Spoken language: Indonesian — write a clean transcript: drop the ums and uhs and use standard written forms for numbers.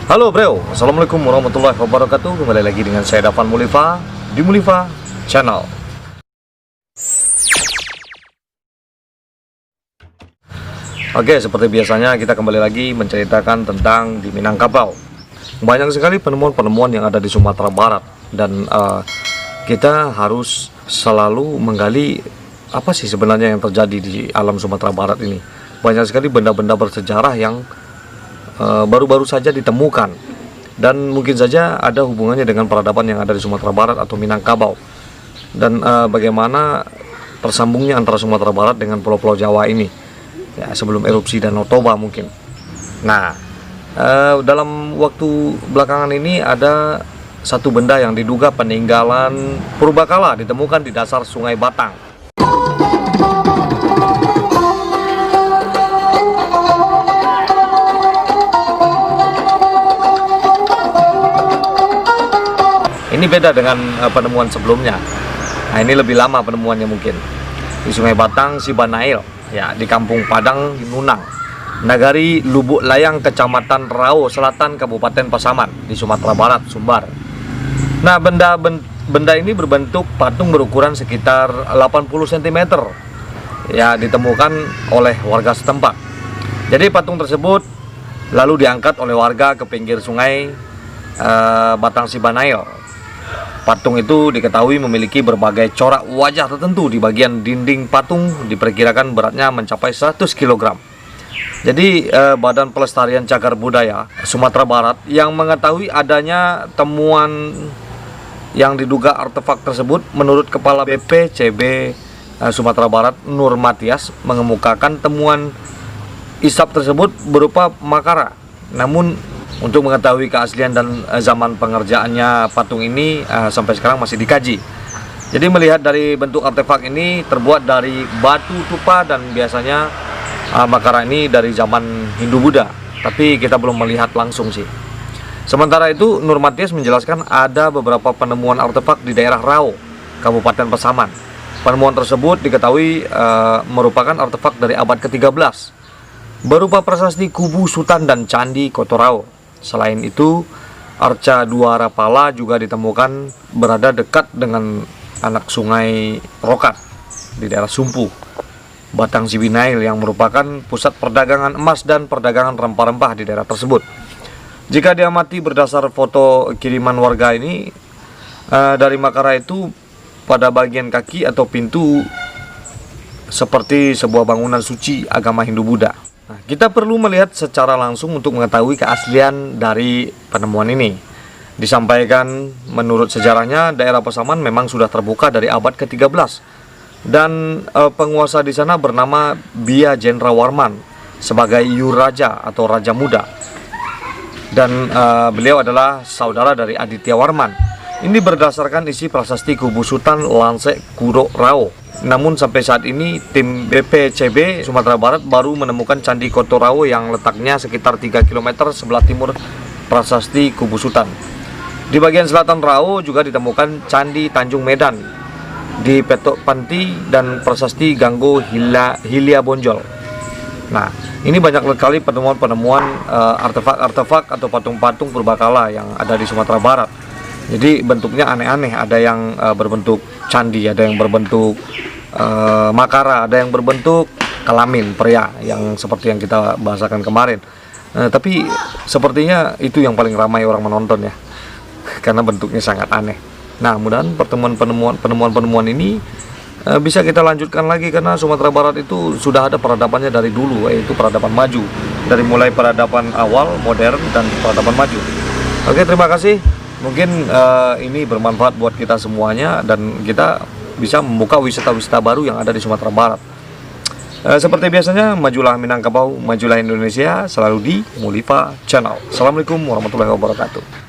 Halo bro, Assalamualaikum warahmatullahi wabarakatuh. Kembali lagi dengan saya Dafan Mulifa di Mulifa Channel. Oke, seperti biasanya kita kembali lagi menceritakan tentang di Minangkabau. Banyak sekali penemuan-penemuan yang ada di Sumatera Barat. Dan kita harus selalu menggali apa sih sebenarnya yang terjadi di alam Sumatera Barat ini. Banyak sekali benda-benda bersejarah yang baru-baru saja ditemukan dan mungkin saja ada hubungannya dengan peradaban yang ada di Sumatera Barat atau Minangkabau, dan bagaimana tersambungnya antara Sumatera Barat dengan pulau-pulau Jawa ini ya, sebelum erupsi Danau Toba mungkin. Nah, dalam waktu belakangan ini ada satu benda yang diduga peninggalan purbakala ditemukan di dasar Sungai Batang. Ini beda dengan penemuan sebelumnya. Nah, ini lebih lama penemuannya mungkin. Di Sungai Batang, Sibanail, ya, di Kampung Padang, Nunang, Nagari Lubuk Layang, Kecamatan Rao Selatan, Kabupaten Pasaman, di Sumatera Barat, Sumbar. Nah, benda ini berbentuk patung berukuran sekitar 80 cm. Ya, ditemukan oleh warga setempat. Jadi patung tersebut lalu diangkat oleh warga ke pinggir sungai Batang Sibanail. Patung itu diketahui memiliki berbagai corak wajah tertentu di bagian dinding patung, diperkirakan beratnya mencapai 100 kg. Jadi Badan Pelestarian Cagar Budaya Sumatera Barat yang mengetahui adanya temuan yang diduga artefak tersebut, menurut Kepala BPCB Sumatera Barat Nur Matias, mengemukakan temuan isap tersebut berupa makara. Namun untuk mengetahui keaslian dan zaman pengerjaannya patung ini sampai sekarang masih dikaji. Jadi melihat dari bentuk artefak ini terbuat dari batu tupa, dan biasanya makara ini dari zaman Hindu-Buddha, tapi kita belum melihat langsung sih. Sementara itu Nur Matias menjelaskan ada beberapa penemuan artefak di daerah Rao, Kabupaten Pasaman. Penemuan tersebut diketahui merupakan artefak dari abad ke-13 berupa prasasti Kubu Sutan dan Candi Kotorao. Selain itu, arca Duara Pala juga ditemukan berada dekat dengan anak sungai Rokat di daerah Sumpu, Batang Sibinail, yang merupakan pusat perdagangan emas dan perdagangan rempah-rempah di daerah tersebut. Jika diamati berdasar foto kiriman warga ini, dari makara itu pada bagian kaki atau pintu seperti sebuah bangunan suci agama Hindu-Buddha. Nah, kita perlu melihat secara langsung untuk mengetahui keaslian dari penemuan ini. Disampaikan menurut sejarahnya daerah Pasaman memang sudah terbuka dari abad ke-13, dan penguasa di sana bernama Bia Jendrawarman sebagai Yuraja atau Raja Muda, dan beliau adalah saudara dari Aditya Warman. Ini berdasarkan isi prasasti Kubu Sutan Lansek Kuro Rao. Namun sampai saat ini tim BPCB Sumatera Barat baru menemukan Candi Kotorao yang letaknya sekitar 3 km sebelah timur prasasti Kubu Sutan. Di bagian selatan Rao juga ditemukan Candi Tanjung Medan di Petok Panti dan prasasti Ganggo Hilia Bonjol. Nah, ini banyak sekali penemuan-penemuan artefak-artefak atau patung-patung purbakala yang ada di Sumatera Barat. Jadi bentuknya aneh-aneh, ada yang berbentuk candi, ada yang berbentuk makara, ada yang berbentuk kelamin pria yang seperti yang kita bahasakan kemarin. Tapi sepertinya itu yang paling ramai orang menonton ya, karena bentuknya sangat aneh. Nah, mudah-mudahan penemuan-penemuan ini bisa kita lanjutkan lagi, karena Sumatera Barat itu sudah ada peradabannya dari dulu, yaitu peradaban maju, dari mulai peradaban awal, modern, dan peradaban maju. Oke, terima kasih. Mungkin ini bermanfaat buat kita semuanya, dan kita bisa membuka wisata-wisata baru yang ada di Sumatera Barat. Seperti biasanya, majulah Minangkabau, majulah Indonesia, selalu di Mulifa Channel. Assalamualaikum warahmatullahi wabarakatuh.